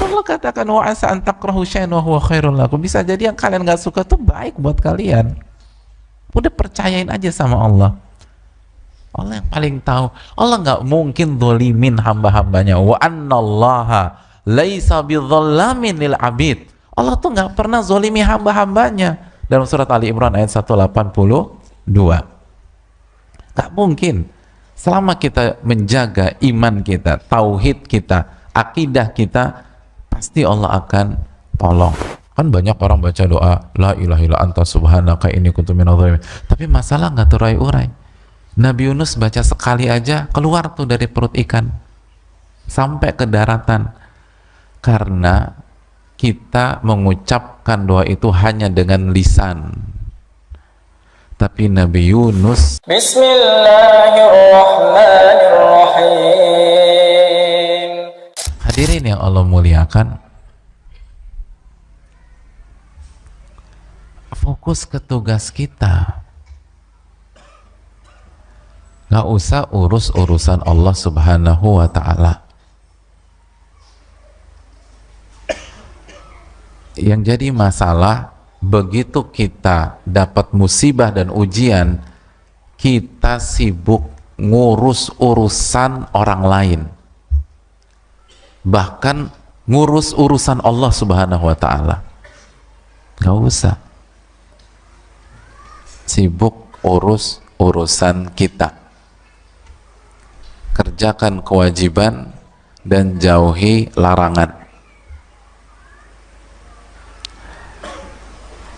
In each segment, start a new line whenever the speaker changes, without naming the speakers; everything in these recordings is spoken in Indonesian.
Allah katakan wa asa an takrahu syai'an wa huwa khairul lakum. Bisa jadi yang kalian nggak suka tuh baik buat kalian. Udah percayain aja sama Allah. Allah yang paling tahu. Allah nggak mungkin zolimin hamba-hambanya. Wa annallaha laisa bidzallamin lil abid. Allah tuh nggak pernah zolimi hamba-hambanya. Dalam surat Ali Imran ayat 182. Nggak mungkin. Selama kita menjaga iman kita, tauhid kita, akidah kita, pasti Allah akan tolong. Kan banyak orang baca doa la ilaha illa anta subhanaka inni kuntu minadz dzalimin, tapi masalah nggak terurai-urai. Nabi Yunus baca sekali aja keluar tuh dari perut ikan sampai ke daratan, karena kita mengucapkan doa itu hanya dengan lisan. Tapi Nabi Yunus, Bismillahirrahmanirrahim. Hadirin yang Allah muliakan, fokus ke tugas kita. Gak usah urus-urusan Allah Subhanahu wa ta'ala. Yang jadi masalah, begitu kita dapat musibah dan ujian, kita sibuk ngurus urusan orang lain, bahkan ngurus urusan Allah Subhanahu wa ta'ala. Gak usah sibuk urus urusan kita. Kerjakan kewajiban dan jauhi larangan.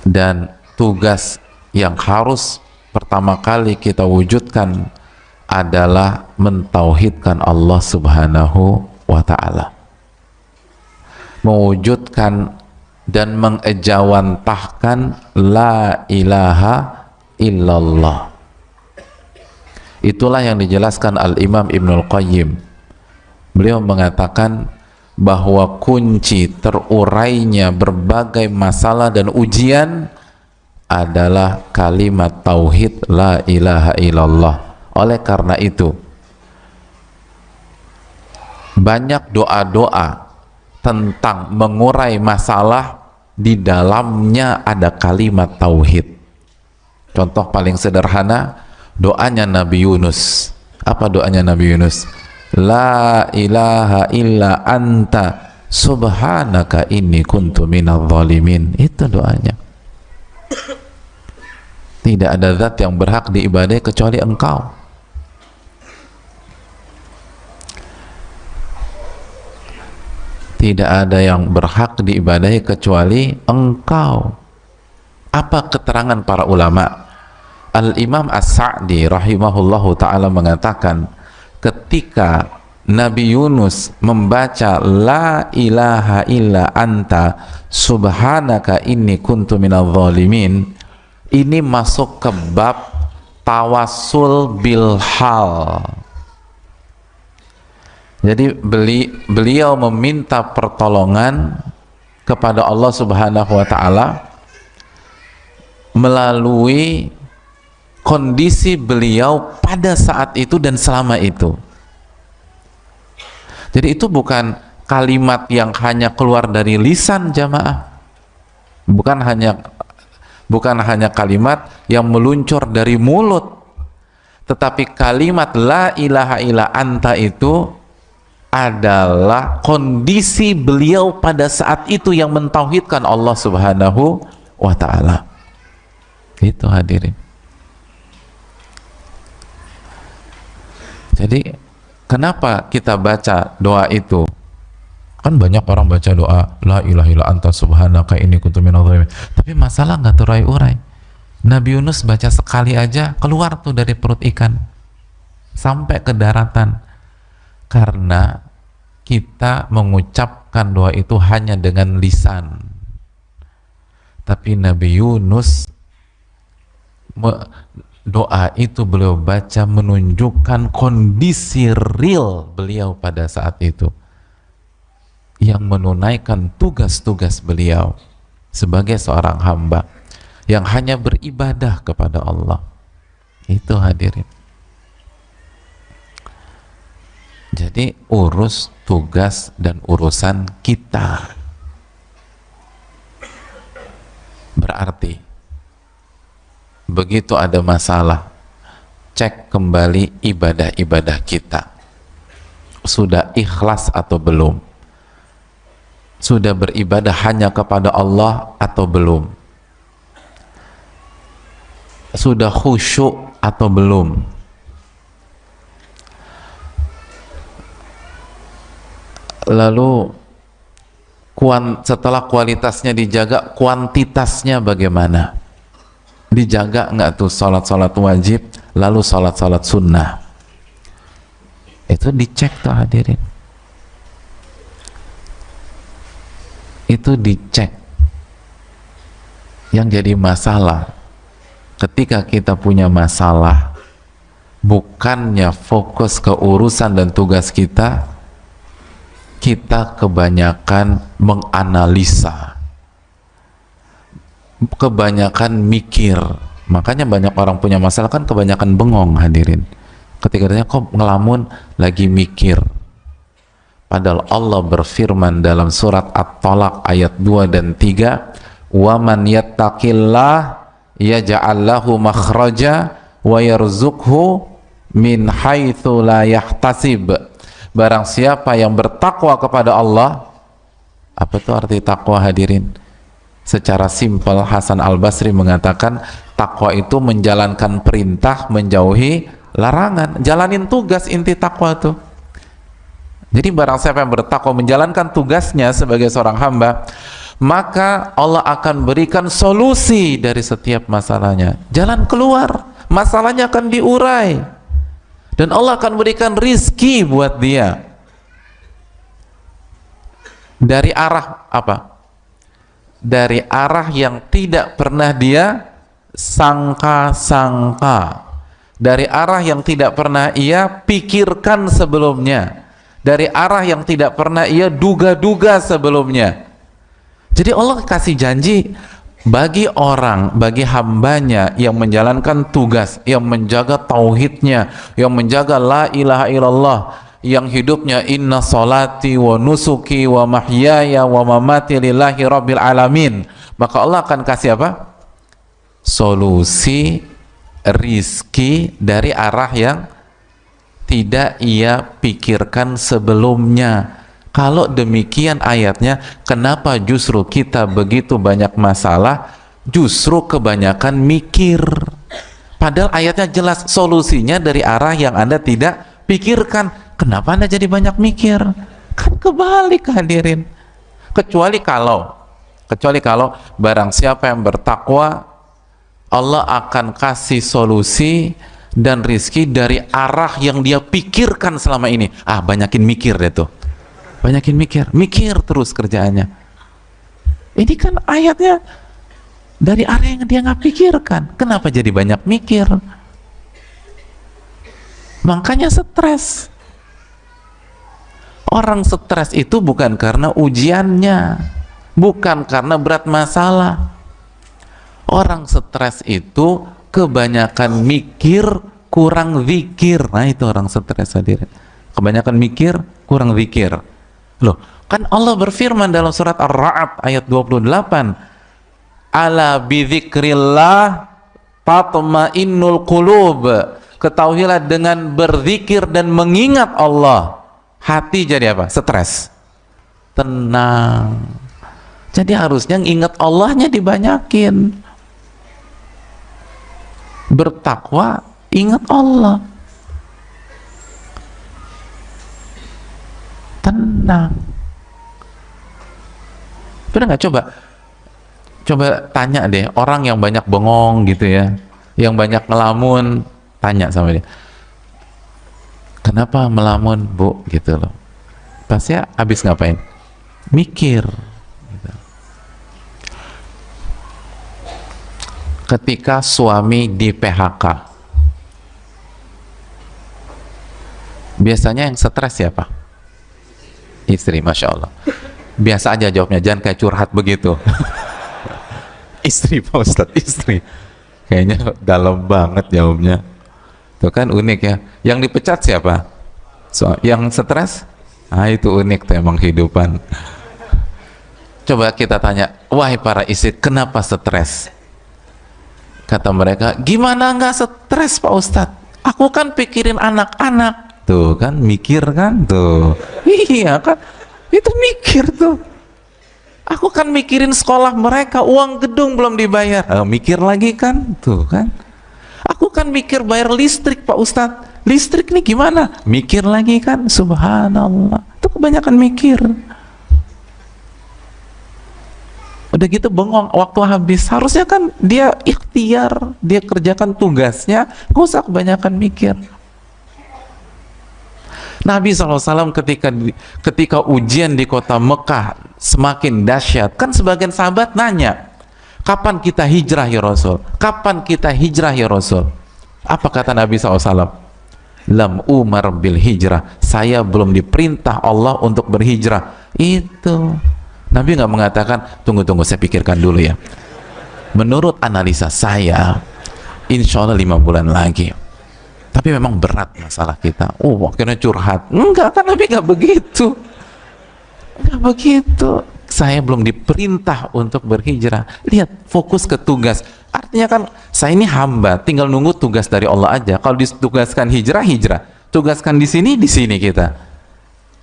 Dan tugas yang harus pertama kali kita wujudkan adalah mentauhidkan Allah Subhanahu wa ta'ala, mewujudkan dan mengejawantahkan la ilaha illallah. Itulah yang dijelaskan Al-Imam Ibnul Qayyim. Beliau mengatakan bahwa kunci terurainya berbagai masalah dan ujian adalah kalimat tauhid la ilaha illallah. Oleh karena itu, banyak doa-doa tentang mengurai masalah, di dalamnya ada kalimat tauhid. Contoh paling sederhana, doanya Nabi Yunus. Apa doanya Nabi Yunus? La ilaha illa anta subhanaka inni kuntu minadz dzalimin. Itu doanya. Tidak ada zat yang berhak diibadahi kecuali Engkau. Tidak ada yang berhak diibadahi kecuali Engkau. Apa keterangan para ulama? Al-Imam As-Sa'di rahimahullahu ta'ala mengatakan, ketika Nabi Yunus membaca la ilaha illa anta subhanaka inni kuntu minadz dzalimin, ini masuk ke bab tawassul bil hal. Jadi beliau meminta pertolongan kepada Allah Subhanahu wa ta'ala melalui kondisi beliau pada saat itu dan selama itu. Jadi itu bukan kalimat yang hanya keluar dari lisan jamaah, bukan hanya kalimat yang meluncur dari mulut, tetapi kalimat la ilaha illa anta itu adalah kondisi beliau pada saat itu yang mentauhidkan Allah Subhanahu wa ta'ala. Itu hadirin. Jadi kenapa kita baca doa itu? Kan banyak orang baca doa la ilaha illa anta subhanaka inni kuntu minadz dzalimin, tapi masalah nggak terurai-urai. Nabi Yunus baca sekali aja keluar tuh dari perut ikan sampai ke daratan, karena kita mengucapkan doa itu hanya dengan lisan. Tapi Nabi Yunus, doa itu beliau baca menunjukkan kondisi real beliau pada saat itu, yang menunaikan tugas-tugas beliau sebagai seorang hamba yang hanya beribadah kepada Allah. Itu hadirin. Jadi urus tugas dan urusan kita. Berarti begitu ada masalah, cek kembali ibadah-ibadah kita. Sudah ikhlas atau belum? Sudah beribadah hanya kepada Allah atau belum? Sudah khusyuk atau belum? Lalu setelah kualitasnya dijaga, kuantitasnya bagaimana? Dijaga nggak tuh sholat-sholat wajib, lalu sholat-sholat sunnah? Itu dicek tuh hadirin. Itu dicek. Yang jadi masalah, ketika kita punya masalah, bukannya fokus ke urusan dan tugas kita, kita kebanyakan menganalisa, kebanyakan mikir. Makanya banyak orang punya masalah kan kebanyakan bengong hadirin. Ketika ditanya, kok ngelamun, lagi mikir. Padahal Allah berfirman dalam surat At-Talaq ayat 2 dan 3, wa man yattaqillah yaj'al lahu makhraja wa yarzuqhu min haitsu la yahtasib. Barang siapa yang bertakwa kepada Allah, apa itu arti takwa hadirin? Secara simpel Hasan Al-Basri mengatakan takwa itu menjalankan perintah, menjauhi larangan, jalanin tugas, inti takwa tuh. Jadi barang siapa yang bertakwa menjalankan tugasnya sebagai seorang hamba, maka Allah akan berikan solusi dari setiap masalahnya, jalan keluar, masalahnya akan diurai, dan Allah akan berikan rizki buat dia dari arah apa? Dari arah yang tidak pernah dia sangka-sangka, dari arah yang tidak pernah ia pikirkan sebelumnya, dari arah yang tidak pernah ia duga-duga sebelumnya. Jadi Allah kasih janji bagi orang, bagi hambanya yang menjalankan tugas, yang menjaga tauhidnya, yang menjaga la ilaha illallah, yang hidupnya inna salati wa nusuki wa mahyaya wa mamati lillahi rabbil alamin, maka Allah akan kasih apa? Solusi rizki dari arah yang tidak ia pikirkan sebelumnya. Kalau demikian ayatnya, kenapa justru kita begitu banyak masalah, justru kebanyakan mikir? Padahal ayatnya jelas solusinya dari arah yang Anda tidak pikirkan. Kenapa Anda jadi banyak mikir? Kan kebalik hadirin. Kecuali kalau barang siapa yang bertakwa, Allah akan kasih solusi dan rizki dari arah yang dia pikirkan selama ini. Banyakin mikir deh tuh, banyakin mikir terus kerjaannya. Ini kan ayatnya dari arah yang dia nggak pikirkan. Kenapa jadi banyak mikir? Makanya stres. Orang stres itu bukan karena ujiannya, bukan karena berat masalah. Orang stres itu kebanyakan mikir, kurang zikir. Nah itu orang stres hadirin. Kebanyakan mikir, kurang zikir. Loh, kan Allah berfirman dalam surat Ar-Ra'd ayat 28, ala bidzikrillah tatma'innul qulub. Ketahuilah dengan berzikir dan mengingat Allah, hati jadi apa? Stres. Tenang. Jadi harusnya ingat Allahnya dibanyakin. Bertakwa, ingat Allah. Tenang. Pernah nggak coba tanya deh orang yang banyak bengong gitu ya, yang banyak ngelamun, tanya sama dia, kenapa melamun bu, gitu loh. Pasti habis ngapain? Mikir gitu. Ketika suami di PHK, biasanya yang stres siapa? Istri, Masya Allah. Biasa aja jawabnya, jangan kayak curhat begitu. Istri Pak Ustadz, istri. Kayaknya dalam banget jawabnya. Itu kan unik ya. Yang dipecat siapa? So, yang stres, itu unik tuh emang kehidupan. Coba kita tanya, wahai para istri, kenapa stres? Kata mereka, gimana nggak stres Pak Ustadz? Aku kan pikirin anak-anak. Tuh kan, mikir kan tuh. Iya kan, itu mikir tuh. Aku kan mikirin sekolah mereka, uang gedung belum dibayar. Mikir lagi kan, tuh kan. Aku kan mikir bayar listrik Pak Ustadz. Listrik nih gimana? Mikir lagi kan, subhanallah. Itu kebanyakan mikir. Udah gitu bengong, waktu habis. Harusnya kan dia ikhtiar, dia kerjakan tugasnya, gak usah kebanyakan mikir. Nabi SAW ketika ujian di kota Mekah semakin dahsyat, kan sebagian sahabat nanya, kapan kita hijrah ya Rasul? Kapan kita hijrah ya Rasul? Apa kata Nabi SAW? Lam umar bil hijrah, saya belum diperintah Allah untuk berhijrah. Itu Nabi nggak mengatakan tunggu saya pikirkan dulu ya, menurut analisa saya insya Allah 5 bulan lagi. Tapi memang berat masalah kita. Akhirnya curhat. Enggak, kan Nabi nggak begitu. Nggak begitu. Saya belum diperintah untuk berhijrah. Lihat, fokus ke tugas. Artinya kan saya ini hamba, tinggal nunggu tugas dari Allah aja. Kalau ditugaskan hijrah. Tugaskan di sini kita.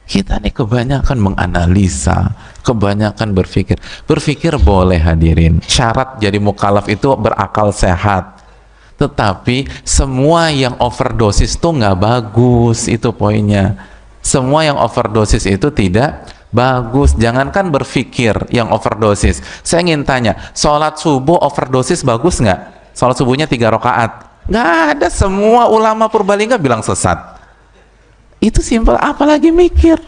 Kita nih kebanyakan menganalisa, kebanyakan berpikir. Berpikir boleh hadirin. Syarat jadi mukallaf itu berakal sehat. Tetapi semua yang overdosis itu nggak bagus, itu poinnya. Semua yang overdosis itu tidak bagus. Jangankan berpikir yang overdosis. Saya ingin tanya, sholat subuh overdosis bagus nggak? Sholat subuhnya 3 rakaat, nggak ada. Semua ulama Purbalingga bilang sesat. Itu simpel, apalagi mikir.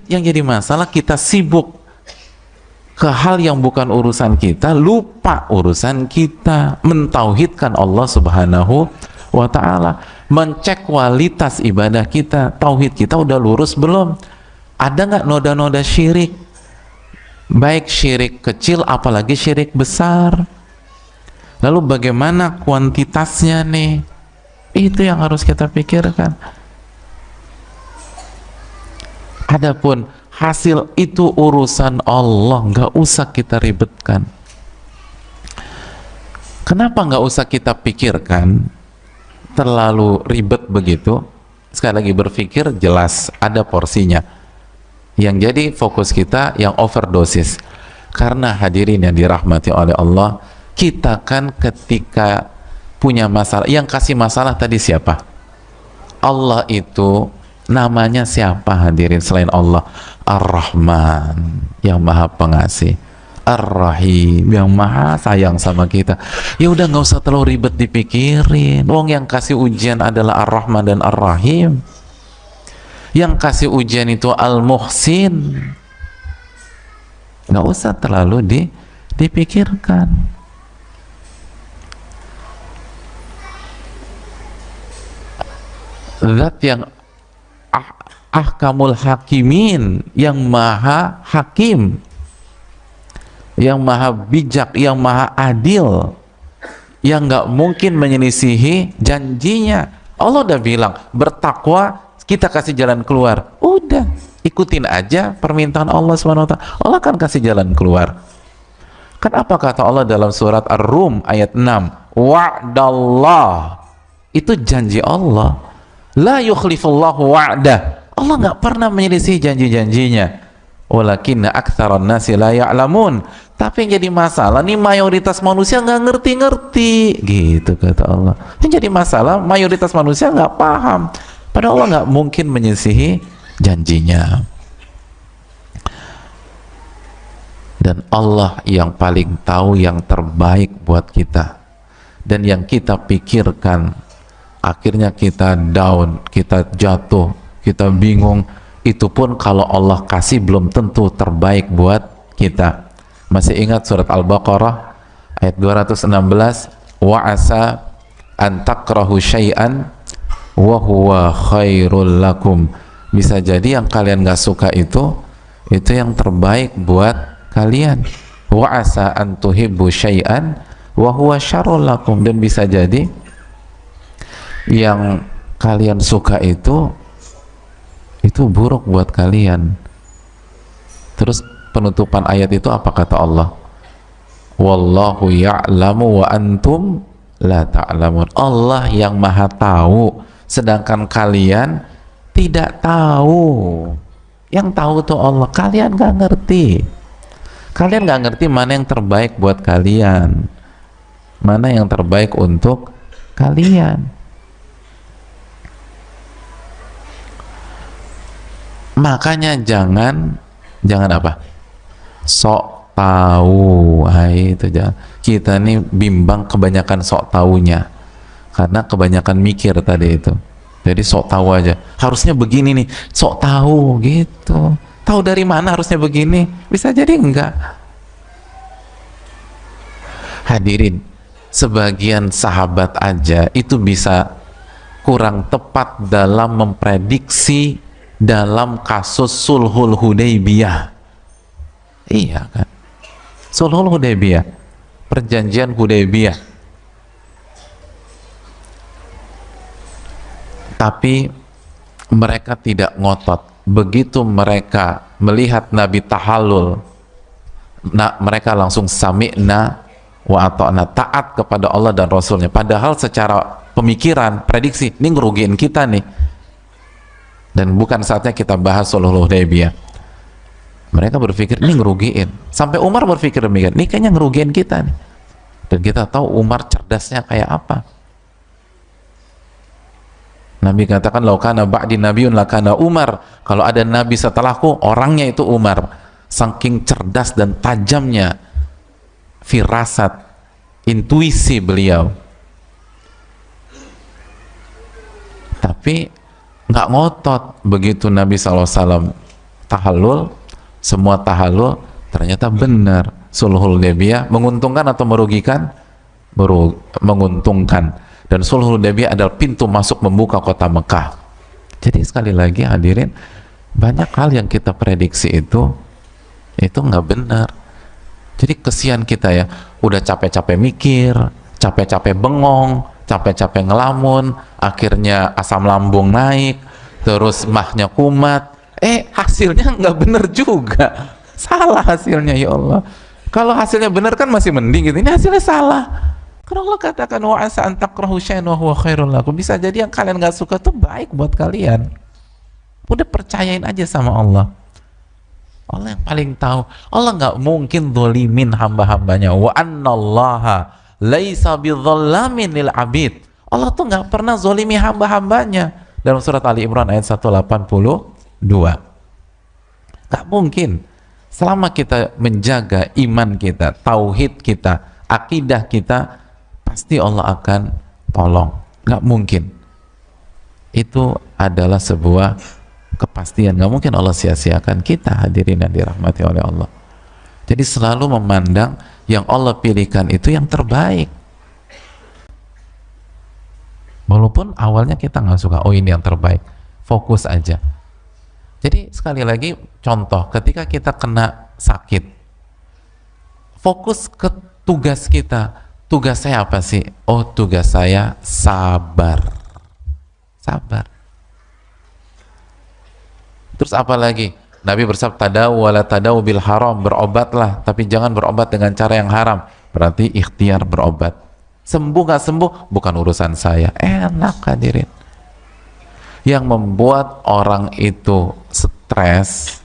Yang jadi masalah kita sibuk ke hal yang bukan urusan kita, lupa urusan kita, mentauhidkan Allah Subhanahu wa ta'ala, mencek kualitas ibadah kita, tauhid kita udah lurus belum, ada nggak noda-noda syirik, baik syirik kecil apalagi syirik besar. Lalu bagaimana kuantitasnya nih, itu yang harus kita pikirkan. Adapun hasil itu urusan Allah, nggak usah kita ribetkan. Kenapa nggak usah kita pikirkan? Terlalu ribet begitu. Sekali lagi, berpikir jelas ada porsinya. Yang jadi fokus kita yang overdosis. Karena hadirin yang dirahmati oleh Allah, kita kan ketika punya masalah, yang kasih masalah tadi siapa? Allah. Itu namanya siapa hadirin selain Allah? Ar-Rahman, yang maha pengasih, Ar-Rahim, yang maha sayang sama kita. Ya udah, nggak usah terlalu ribet dipikirin. Yang kasih ujian adalah Ar-Rahman dan Ar-Rahim. Yang kasih ujian itu Al-Muhsin. Nggak usah terlalu dipikirkan. Zat yang ahkamul hakimin, yang maha hakim, yang maha bijak, yang maha adil, yang nggak mungkin menyelisihi janjinya. Allah udah bilang bertakwa, kita kasih jalan keluar. Udah, ikutin aja permintaan Allah SWT. Allah kan kasih jalan keluar. Kan apa kata Allah dalam surat Ar-Rum ayat 6? Wa'dallah, itu janji Allah. La yukhlifullahu wa'dah, Allah nggak pernah menyelisih janji-janjinya. Walakinna aktsaran nasi la ya'lamun, tapi yang jadi masalah nih mayoritas manusia nggak ngerti-ngerti, gitu kata Allah. Yang jadi masalah mayoritas manusia nggak paham, padahal Allah nggak mungkin menyelisihi janjinya. Dan Allah yang paling tahu yang terbaik buat kita. Dan yang kita pikirkan, akhirnya kita down, kita jatuh, kita bingung, itu pun kalau Allah kasih belum tentu terbaik buat kita. Masih ingat surat Al-Baqarah ayat 216, wa asa an takrahu syai'an wa huwa khairul lakum. Bisa jadi yang kalian gak suka itu yang terbaik buat kalian. Wa asa an tuhibbu syai'an wa huwa syarrul lakum. Dan bisa jadi yang kalian suka itu buruk buat kalian. Terus penutupan ayat itu apa kata Allah? Wallahu ya'lamu wa antum la ta'lamun. Allah yang maha tahu, sedangkan kalian tidak tahu. Yang tahu tuh Allah, kalian gak ngerti. Kalian gak ngerti mana yang terbaik buat kalian, mana yang terbaik untuk kalian. Makanya jangan apa? Sok tahu. Itu jangan. Kita nih bimbang kebanyakan sok taunya, karena kebanyakan mikir tadi itu. Jadi sok tahu aja. Harusnya begini nih, sok tahu gitu. Tahu dari mana harusnya begini? Bisa jadi enggak. Hadirin, sebagian sahabat aja itu bisa kurang tepat dalam memprediksi dalam kasus Sulhul Hudaybiyah. Iya kan? Sulhul Hudaybiyah, perjanjian Hudaybiyah. Tapi mereka tidak ngotot. Begitu mereka melihat Nabi tahallul, mereka langsung sami'na wa ata'na, taat kepada Allah dan Rasulnya. Padahal secara pemikiran, prediksi, ini ngerugiin kita nih. Dan bukan saatnya kita bahas Sulhul Hudaybiyah. Mereka berpikir ini ngerugiin. Sampai Umar berpikir demikian, ini kayaknya ngerugiin kita nih. Dan kita tahu Umar cerdasnya kayak apa. Nabi katakan, laukana ba'di nabiun lakana Umar. Kalau ada nabi setelahku, orangnya itu Umar. Saking cerdas dan tajamnya firasat, intuisi beliau. Tapi nggak ngotot. Begitu Nabi SAW tahallul, semua tahallul ternyata benar. Sulhul Hudaybiyah menguntungkan atau merugikan? Menguntungkan. Dan Sulhul Hudaybiyah adalah pintu masuk membuka kota Mekah. Jadi sekali lagi hadirin, banyak hal yang kita prediksi itu nggak benar. Jadi kesian kita ya, udah capek-capek mikir, capek-capek bengong, capek-capek ngelamun, akhirnya asam lambung naik, terus mahnya kumat, hasilnya nggak bener juga, salah hasilnya. Ya Allah, kalau hasilnya bener kan masih mending gitu, ini hasilnya salah. Karena Allah katakan wa asa an takrahu syai'an wa huwa khairul lakum. Bisa jadi yang kalian nggak suka tuh baik buat kalian. Udah percayain aja sama Allah. Allah yang paling tahu. Allah nggak mungkin zolimin hamba-hambanya. Wa annallaha laisa bidzallamin lil abid. Allah tuh nggak pernah zolimi hamba-hambanya. Dalam surat Ali Imran ayat 182. Nggak mungkin. Selama kita menjaga iman kita, tauhid kita, akidah kita, pasti Allah akan tolong. Nggak mungkin. Itu adalah sebuah kepastian. Nggak mungkin Allah sia-siakan kita, hadirin yang dirahmati oleh Allah. Jadi selalu memandang yang Allah pilihkan itu yang terbaik. Walaupun awalnya kita nggak suka, oh ini yang terbaik, fokus aja. Jadi sekali lagi contoh, ketika kita kena sakit, fokus ke tugas kita. Tugas saya apa sih? Oh, tugas saya sabar. Sabar. Terus apa lagi? Nabi bersabda, tadawu wala tadawu bil haram, berobatlah, tapi jangan berobat dengan cara yang haram. Berarti ikhtiar berobat. Sembuh gak sembuh, bukan urusan saya. Enak hadirin. Yang membuat orang itu stres,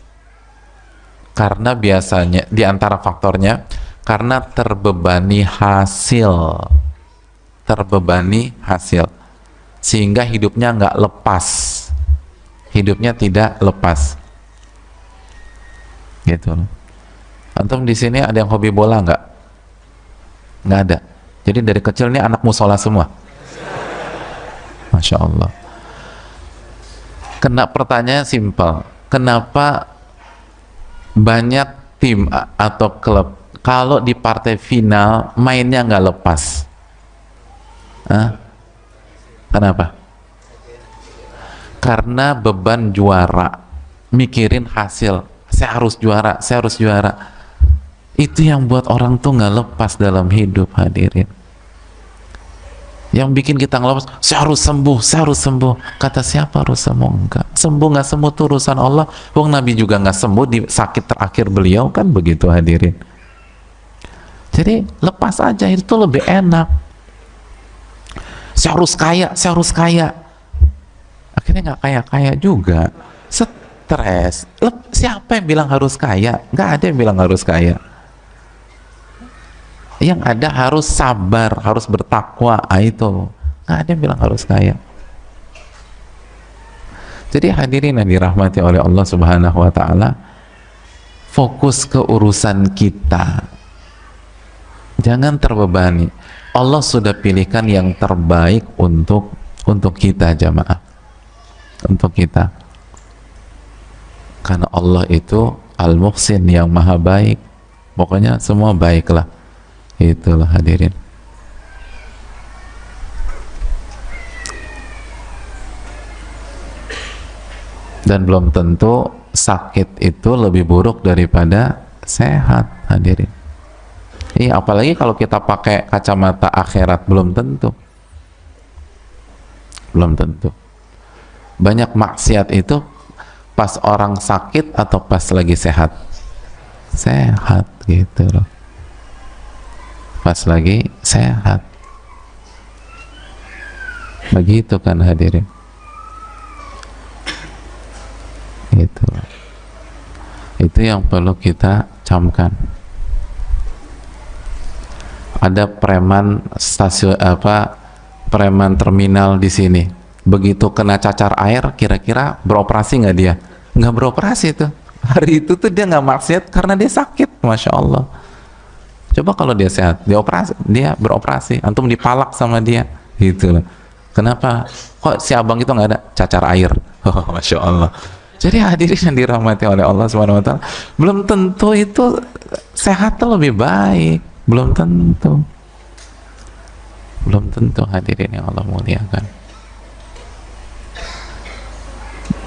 karena biasanya, di antara faktornya, karena terbebani hasil. Terbebani hasil. Sehingga hidupnya nggak lepas. Hidupnya tidak lepas. Gitu. Antum di sini ada yang hobi bola nggak? Nggak ada. Jadi dari kecil ini anak musola semua. Masya Allah. Kena pertanyaan simpel. Kenapa banyak tim atau klub kalau di partai final mainnya nggak lepas? Kenapa? Karena beban juara, mikirin hasil. Saya harus juara, saya harus juara. Itu yang buat orang tuh nggak lepas dalam hidup, hadirin. yang bikin kita ngelolos, saya harus sembuh, saya harus sembuh. Kata siapa harus sembuh? Enggak. Sembuh nggak sembuh itu urusan Allah. Wong Nabi juga nggak sembuh di sakit terakhir beliau, kan begitu hadirin. Jadi lepas aja, itu lebih enak. Saya harus kaya, saya harus kaya. Akhirnya nggak kaya-kaya juga. Stres. Siapa yang bilang harus kaya? Nggak ada yang bilang harus kaya. Yang ada harus sabar, harus bertakwa. Itu nggak ada yang bilang harus kaya. Jadi hadirin yang dirahmati oleh Allah Subhanahu wa Ta'ala, fokus ke urusan kita, jangan terbebani. Allah sudah pilihkan yang terbaik untuk kita, jamaah, untuk kita, karena Allah itu Al-Muhsin, yang maha baik. Pokoknya semua baiklah. Itulah hadirin. Dan belum tentu sakit itu lebih buruk daripada sehat, hadirin. Iya, apalagi kalau kita pakai kacamata akhirat, belum tentu. Belum tentu. Banyak maksiat itu pas orang sakit atau pas lagi sehat? Sehat, gitu loh. Pas lagi sehat. Begitu kan hadirin. Itu yang perlu kita camkan. Ada preman stasiun preman terminal di sini, begitu kena cacar air, kira-kira beroperasi nggak dia? Nggak beroperasi tuh. Hari itu tuh dia nggak maksiat karena dia sakit, masya Allah. Coba kalau dia sehat, dia beroperasi, antum dipalak sama dia, gitu loh. Kenapa? Kok si abang itu nggak ada cacar air? Oh, masya Allah. Jadi hadirin yang dirahmati oleh Allah Subhanahu wa Ta'ala, belum tentu itu sehat lebih baik, belum tentu. Belum tentu hadirin yang Allah muliakan.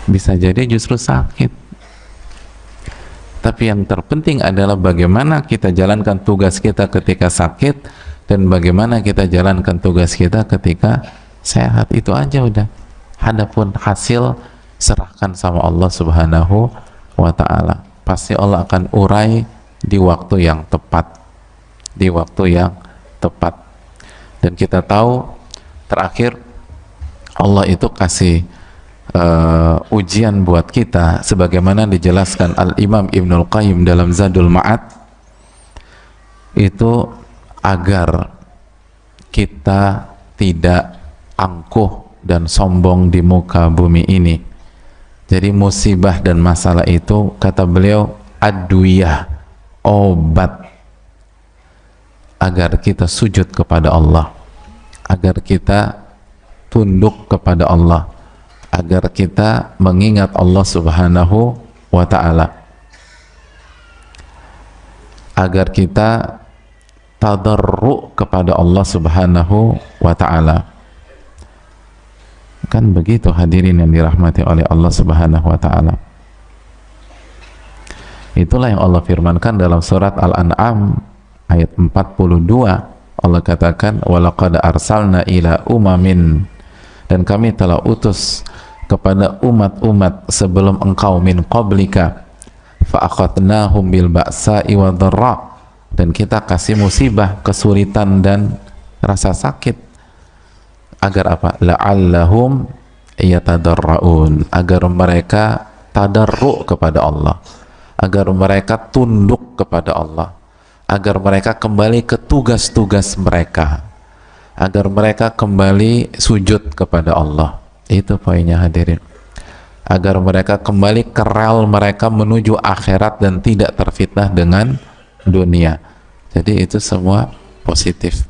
Bisa jadi justru sakit. Tapi yang terpenting adalah bagaimana kita jalankan tugas kita ketika sakit, dan bagaimana kita jalankan tugas kita ketika sehat. Itu aja udah. Adapun hasil serahkan sama Allah Subhanahu wa Ta'ala. Pasti Allah akan urai di waktu yang tepat. Di waktu yang tepat. Dan kita tahu terakhir Allah itu kasih ujian buat kita, sebagaimana dijelaskan Al-Imam Ibnul Qayyim dalam Zadul Ma'ad, itu agar kita tidak angkuh dan sombong di muka bumi ini. Jadi musibah dan masalah itu, kata beliau, adwiyah, obat, agar kita sujud kepada Allah, agar kita tunduk kepada Allah, agar kita mengingat Allah Subhanahu wa Ta'ala, agar kita tadarru kepada Allah Subhanahu wa Ta'ala. Kan begitu hadirin yang dirahmati oleh Allah Subhanahu wa Ta'ala. Itulah yang Allah firmankan dalam surat Al-An'am ayat 42. Allah katakan, walaqad arsalna ila umamin, dan kami telah utus kepada umat-umat sebelum engkau, min qablika, fa'akhadnahum bil ba'sa'i wa dharra, dan kita kasih musibah, kesulitan dan rasa sakit. Agar apa? La'allahum yatadarraun, agar mereka tadarru kepada Allah, agar mereka tunduk kepada Allah, agar mereka kembali ke tugas-tugas mereka, agar mereka kembali sujud kepada Allah. Itu poinnya hadirin. Agar mereka kembali ke rel mereka menuju akhirat dan tidak terfitnah dengan dunia. Jadi itu semua positif.